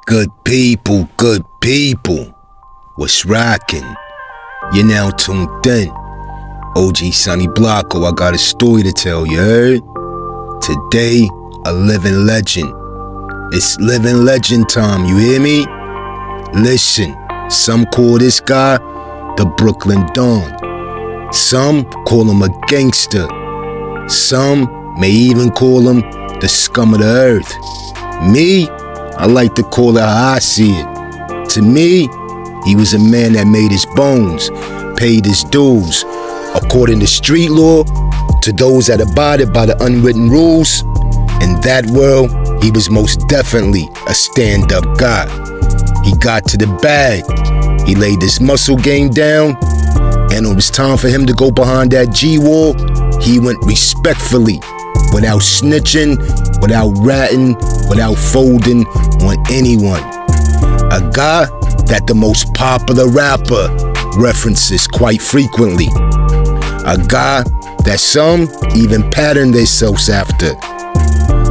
Good people, what's rockin'? You're now tuned in. OG Sonny Blocko, I got a story to tell you, heard? Today, a living legend. It's living legend time, you hear me? Listen, some call this guy the Brooklyn Don. Some call him a gangster. Some may even call him the scum of the earth. Me, I like to call it how I see it. To me, he was a man that made his bones, paid his dues. According to street law, to those that abided by the unwritten rules, in that world, he was most definitely a stand-up guy. He got to the bag, he laid his muscle game down, and when it was time for him to go behind that G-wall, he went respectfully, without snitching, without ratting, without folding on anyone. A guy that the most popular rapper references quite frequently. A guy that some even pattern themselves after.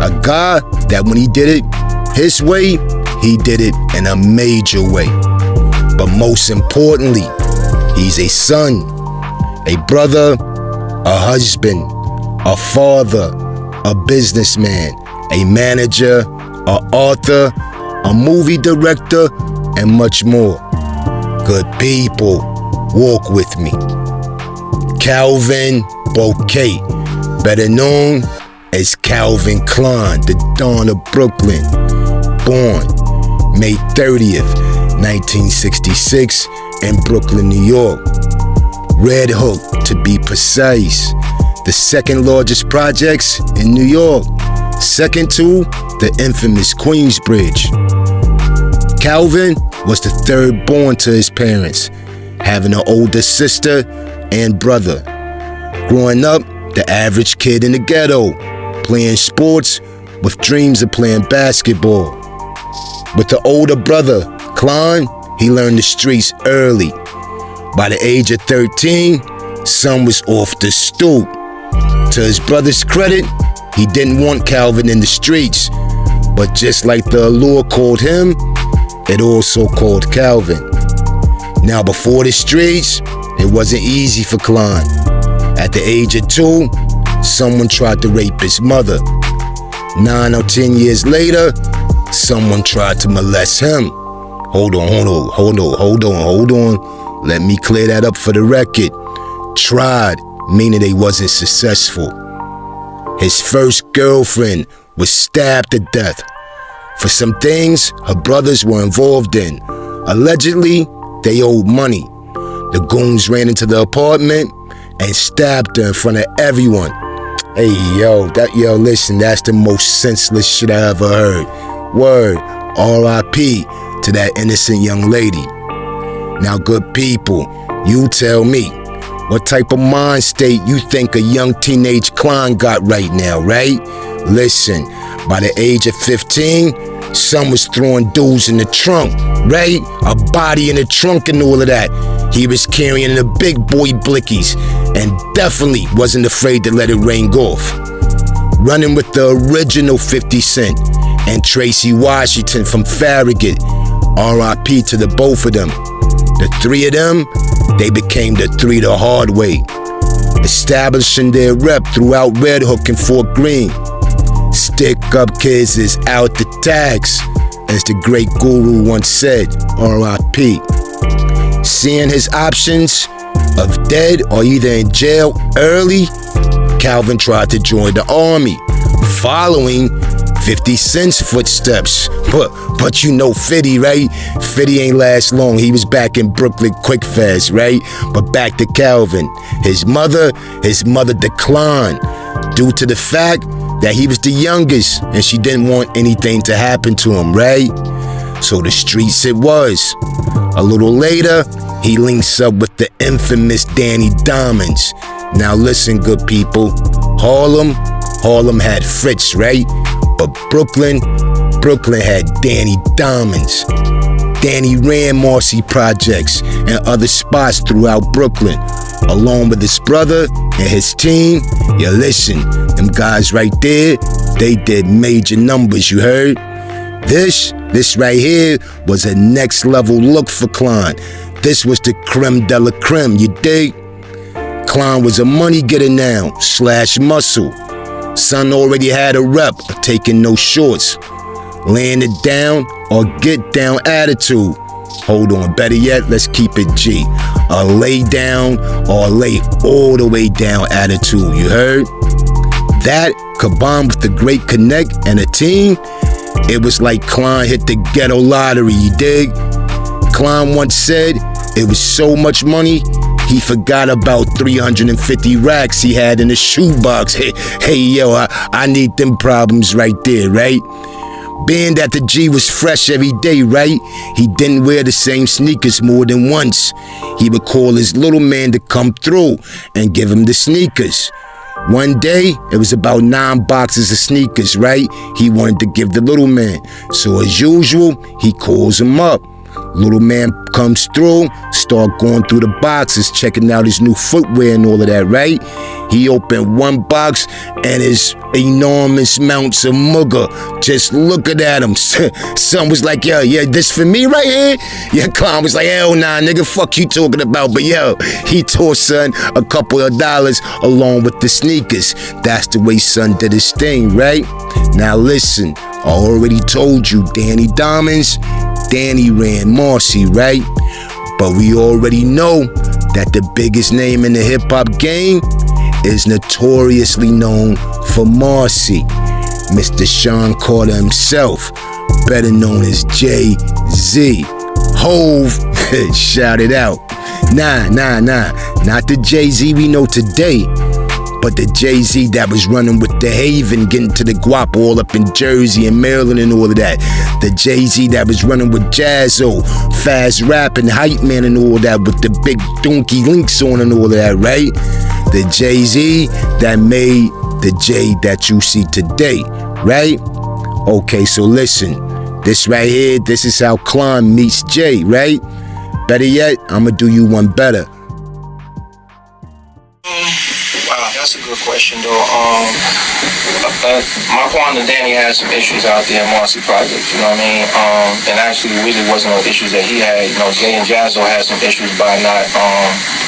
A guy that when he did it his way, he did it in a major way. But most importantly, he's a son, a brother, a husband, a father, a businessman, a manager, an author, a movie director, and much more. Good people, walk with me. Calvin Bacote, better known as Calvin Klein, the Don of Brooklyn. Born May 30th, 1966 in Brooklyn, New York. Red Hook, to be precise. The second largest projects in New York, second to the infamous Queensbridge. Calvin was the third born to his parents, having an older sister and brother. Growing up, the average kid in the ghetto, playing sports with dreams of playing basketball. With the older brother, Klein, he learned the streets early. By the age of 13, son was off the stoop. To his brother's credit, he didn't want Calvin in the streets, but just like the allure called him, it also called Calvin. Now before the streets, it wasn't easy for Klein. At the age of 2, someone tried to rape his mother. 9 or 10 years later, someone tried to molest him. Hold on. Let me clear that up for the record. Tried, meaning they wasn't successful. His first girlfriend was stabbed to death for some things her brothers were involved in. Allegedly, they owed money. The goons ran into the apartment and stabbed her in front of everyone. Hey, listen, that's the most senseless shit I ever heard. Word, R.I.P. to that innocent young lady. Now, good people, you tell me, what type of mind state you think a young teenage Klein got right now, right? Listen, by the age of 15, son was throwing dudes in the trunk, right? A body in the trunk and all of that. He was carrying the big boy blickies and definitely wasn't afraid to let it ring off. Running with the original 50 Cent and Tracy Washington from Farragut. R.I.P. to the both of them. The three of them, they became the three the hard way, establishing their rep throughout Red Hook and Fort Greene. Stick up kids is out the tags, as the great guru once said, R.I.P. Seeing his options of dead or either in jail early, Calvin tried to join the army, following 50 Cent's footsteps. But you know 50, right? 50 ain't last long. He was back in Brooklyn quick fast, right? But back to Calvin. His mother declined due to the fact that he was the youngest and she didn't want anything to happen to him, right? So the streets it was. A little later, he links up with the infamous Danny Diamonds. Now listen, good people. Harlem had Fritz, right? But Brooklyn had Danny Diamonds. Danny ran Marcy Projects and other spots throughout Brooklyn, along with his brother and his team. Listen, them guys right there, they did major numbers, you heard? This right here was a next level look for Klein. This was the creme de la creme, you dig? Klein was a money getter now, / muscle. Son already had a rep of taking no shorts. Laying it down or get down attitude. Hold on, better yet, let's keep it G. A lay down or lay all the way down attitude, you heard? That, combined with the great connect and a team, it was like Klein hit the ghetto lottery, you dig? Klein once said it was so much money, he forgot about 350 racks he had in the shoebox. Hey yo, I need them problems right there, right? Being that the G was fresh every day, right? He didn't wear the same sneakers more than once. He would call his little man to come through and give him the sneakers. One day, it was about 9 boxes of sneakers, right? He wanted to give the little man. So as usual, he calls him up. Little man comes through, start going through the boxes, checking out his new footwear and all of that, right? He opened one box and his enormous mounts of mugger just looking at him. Son was like, yo, yeah, this for me right here? Yeah, Klein was like, hell nah, nigga, fuck you talking about? But yo, he tore son a couple of dollars along with the sneakers. That's the way son did his thing, right? Now listen, I already told you, Danny Diamonds, Danny ran Marcy, right? But we already know that the biggest name in the hip-hop game is notoriously known for Marcy. Mr. Sean Carter himself, better known as Jay-Z. Hove, shout it out. Nah, not the Jay-Z we know today, but the Jay-Z that was running with the Haven, getting to the guap all up in Jersey and Maryland and all of that. The Jay-Z that was running with Jazzo, fast rap and hype man and all that, with the big donkey links on and all of that, right? The Jay-Z that made the J that you see today, right? Okay, so listen, this right here, this is how Klein meets Jay, right? Better yet, I'ma do you one better. Wow, that's a good question, though. My partner Danny had some issues out there in Marcy Project, you know what I mean? And actually, really wasn't no issues that he had. You know, Jay and Jazzo had some issues by not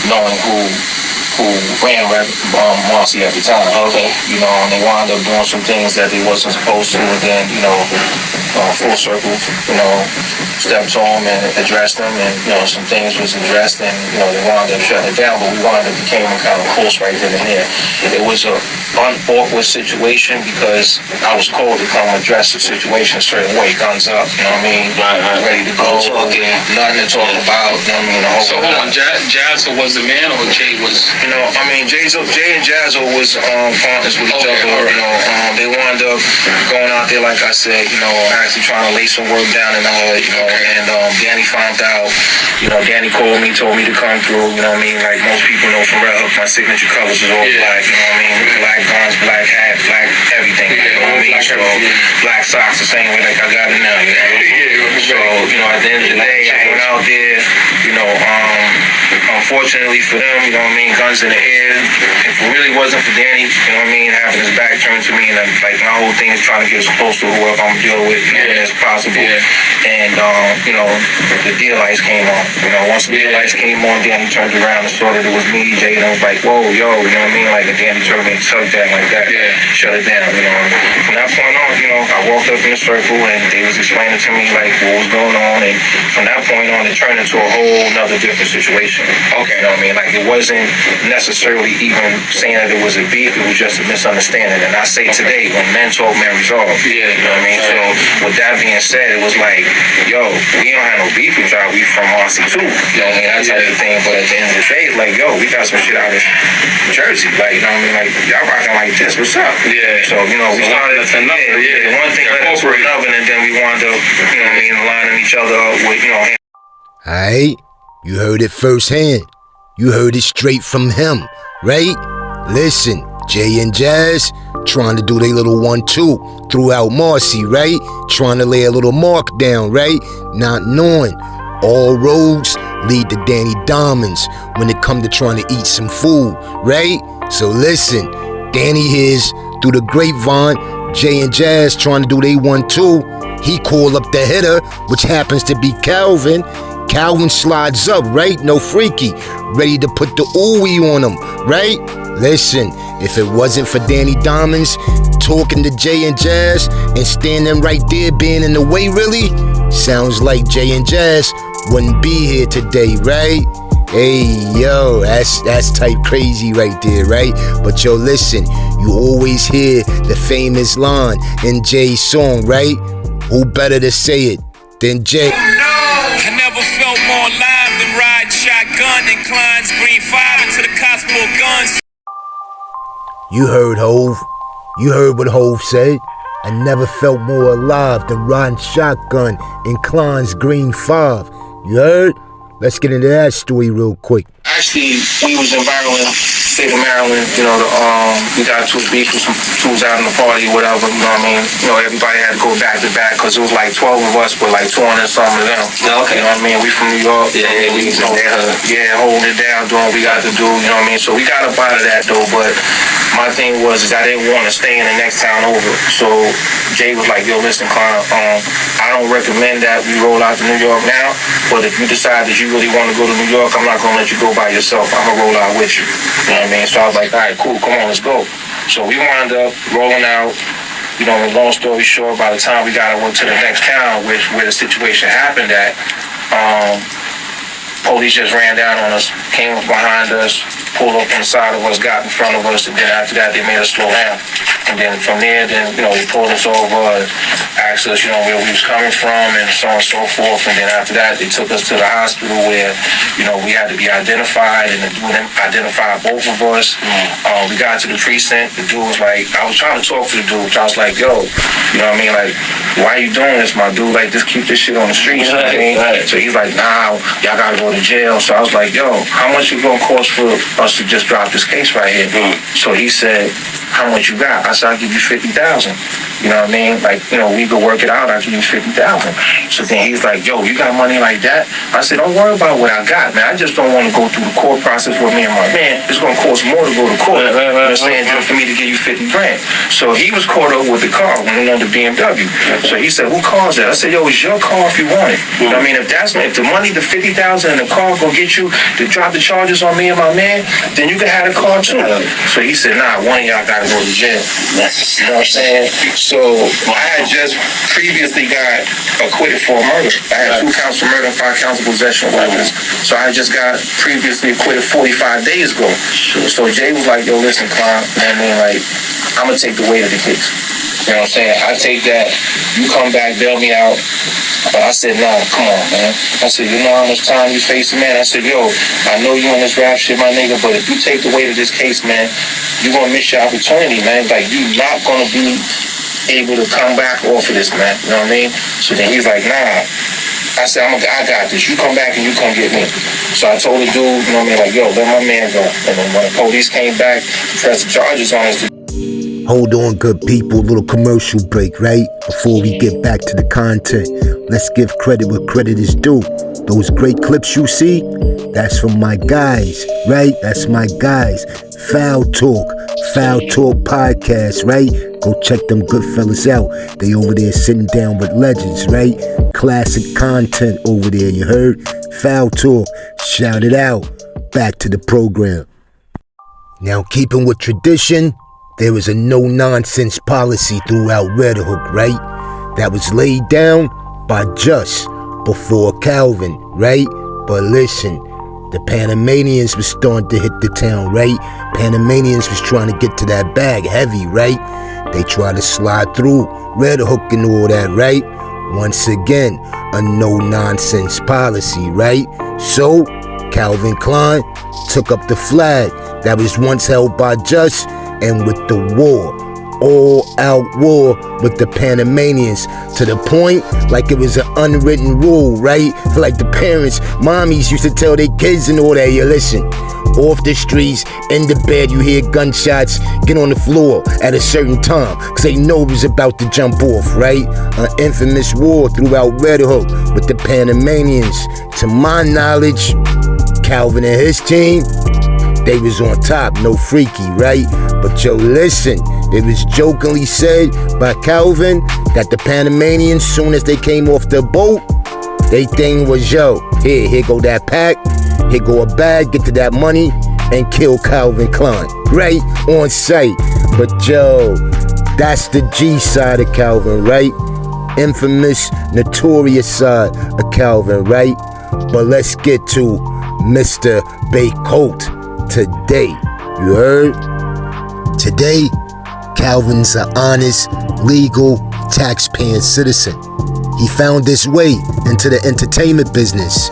knowing who ran Marcy at the time. Okay. You know, and they wound up doing some things that they wasn't supposed to, and then, you know, full circle, you know, stepped to them and addressed them, and, you know, some things was addressed, and, you know, they wound up shutting it down, but we wound up becoming kind of close right then and there. It was a awkward situation because I was called to come address the situation a certain way, guns up, you know what I mean? Right. Ready to go, nothing to talk about, you know what I mean? So hold on, Jazzo was the man or Jay was? You know, I mean, Jay and Jazzo was partners with each other, right. You know, they wound up going out there, like I said, you know, actually trying to lay some work down in the hood, you know, and Danny found out, you know, Danny called me, told me to come through, you know what I mean? Like most people know from Red Hook, my signature colors is all black, you know what I mean? Black guns, black hat, black everything, you know what I mean? So, black socks the same way like I got it now, you know? So, you know, at the end of the day, I went out there, you know, unfortunately for them, you know what I mean, guns in the air. If it really wasn't for Danny, you know what I mean, having his back turned to me, and like my whole thing is trying to get as close to whoever I'm dealing with as possible. And you know, the deal lights came on. You know, once the deal lights came on, Danny turned around and saw that it was me, Jay, and I was like, whoa, yo, you know what I mean? Like, and Danny turned me and tugged that like that. Shut it down, you know. From that point on, you know, I walked up in the circle and they was explaining to me like what was going on, and from that point on it turned into a whole nother different situation. Okay. You know what I mean? Like, it wasn't necessarily even saying that it was a beef, it was just a misunderstanding. And I say today, when men talk, men resolve. You know what I mean? So with that being said, it was like, yo, we don't have no beef with y'all, we from Marcy too. You know what I mean? That type of thing. But at the end of the day, like, yo, we got some shit out of Jersey. Like, you know what I mean? Like, y'all rocking like this, what's up? So, you know, we started one thing led to another, and then we wound up, you know what I mean, lining each other up with, you know. Alright, you heard it firsthand. You heard it straight from him, right? Listen, Jay and Jazz trying to do their little 1-2 throughout Marcy, right? Trying to lay a little mark down, right? Not knowing all roads lead to Danny Diamonds when it come to trying to eat some food, right? So listen, Danny hears through the grapevine, Jay and Jazz trying to do their 1-2. He call up the hitter, which happens to be Calvin. Calvin slides up, right? No freaky. Ready to put the ooey on him, right? Listen, if it wasn't for Danny Diamonds talking to Jay and Jazz and standing right there being in the way, really, sounds like Jay and Jazz wouldn't be here today, right? Hey, yo, that's type crazy right there, right? But yo, listen, you always hear the famous line in Jay's song, right? Who better to say it than Jay? I never felt more alive than riding shotgun in Klein's green 5 into the Cosmo guns. You heard Hove. You heard what Hove said. I never felt more alive than riding shotgun in Klein's green 5. You heard? Let's get into that story real quick. Actually, we was in Maryland, state of Maryland, you know, we got into a beef with some fools out in the party or whatever, you know what I mean? You know, everybody had to go back to back because it was like 12 of us, but like 200 something of them. Okay. You know what I mean? We from New York. Yeah, we, you know, holding it down, doing what we got to do, you know what I mean? So we got up out of that though, but my thing was is I didn't want to stay in the next town over. So Jay was like, yo, listen, Klein, I don't recommend that we roll out to New York now, but if you decide that you really want to go to New York, I'm not going to let you go by yourself. I'm going to roll out with you. You know what I mean? So I was like, all right, cool, come on, let's go. So we wound up rolling out. You know, long story short, by the time we got to the next town, where the situation happened at, police just ran down on us, came up behind us, pulled up on the side of us, got in front of us, and then after that, they made us slow down. And then from there, they pulled us over and asked us, where we was coming from and so on and so forth. And then after that, they took us to the hospital where, we had to be identified, and the dude identified both of us. We got to the precinct. The dude was like, I was trying to talk to the dude. I was like, yo, you know what I mean? Like, why you doing this, my dude? Like, just keep this shit on the streets. You know what I mean? So he's like, nah, y'all gotta go to jail. So I was like, yo, how much it gonna cost for us to just drop this case right here? So he said, how much you got? I said, I'll give you 50,000. You know what I mean? Like, we could work it out. I'll give you 50,000. So then he's like, yo, you got money like that? I said, don't worry about what I got, man. I just don't want to go through the court process with me and my man. It's going to cost more to go to court. You know what I'm saying? Just for me to give you 50 grand. So he was caught up with the car, the BMW. So he said, who calls that? I said, yo, it's your car if you want it. You know what I mean? If the money, the 50,000 in the car gonna get you to drop the charges on me and my man, then you can have the car too. So he said, nah, one of y'all gotta go to jail. You know what I'm saying? So I had just previously got acquitted for murder. I had 2 counts of murder and 5 counts of possession of weapons. So I just got previously acquitted 45 days ago. So Jay was like, yo, listen, Klein, you know what I mean? Like, I'm gonna take the weight of the case. You know what I'm saying? I take that, you come back, bail me out. But I said, nah, come on, man. I said, you know how much time you facing, man? I said, yo, I know you on this rap shit, my nigga, but if you take the weight of this case, man, you're gonna miss your opportunity, man. Like, you're not gonna be able to come back off of this, man. You know what I mean? So then he's like, nah. I said, I got this. You come back and you come get me. So I told the dude, you know what I mean, like, yo, let my man go. And then when the police came back, pressed the charges on us. Hold on, good people, little commercial break, right? Before we get back to the content, let's give credit where credit is due. Those great clips you see, that's from my guys, right? That's my guys. Foul Talk Podcast, right? Go check them good fellas out. They over there sitting down with legends, right? Classic content over there, you heard? Foul Talk, shout it out. Back to the program. Now, keeping with tradition, there is a no-nonsense policy throughout Red Hook, right? That was laid down by Just before Calvin, right? But listen, the Panamanians was starting to hit the town, right? Panamanians was trying to get to that bag heavy, right? They tried to slide through Red Hook and all that, right? Once again, a no-nonsense policy, right? So, Calvin Klein took up the flag that was once held by Just, and with the war, all-out war with the Panamanians, to the point like it was an unwritten rule, right? Like the parents, mommies used to tell their kids and all that, you listen, off the streets, in the bed, you hear gunshots, get on the floor at a certain time, cause they know it was about to jump off, right? An infamous war throughout Red Hook with the Panamanians. To my knowledge, Calvin and his team, they was on top, no freaky, right? But yo, listen, It was jokingly said by Calvin that the Panamanians, soon as they came off the boat, they thing was, yo, here go that pack, here go a bag, get to that money, and kill Calvin Klein, right on sight. But yo, that's the G side of Calvin, right? Infamous, notorious side of Calvin, right? But let's get to Mr. Bacote today. You heard? Today, Calvin's an honest, legal, tax-paying citizen. He found his way into the entertainment business.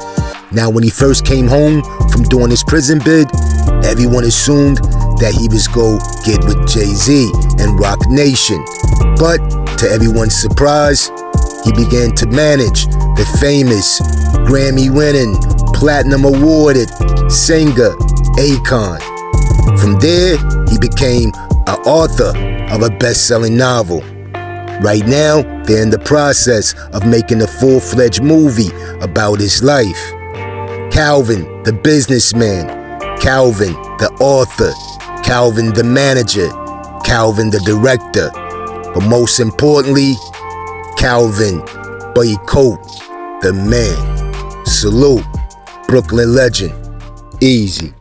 Now, when he first came home from doing his prison bid, everyone assumed that he was go get with Jay-Z and Rock Nation. But to everyone's surprise, he began to manage the famous Grammy-winning, platinum awarded singer Akon. From there, he became an author of a best-selling novel. Right now, they're in the process of making a full-fledged movie about his life. Calvin, the businessman, Calvin, the author, Calvin, the manager, Calvin, the director, but most importantly, Calvin Bacote, the man. Salute, Brooklyn legend. Easy.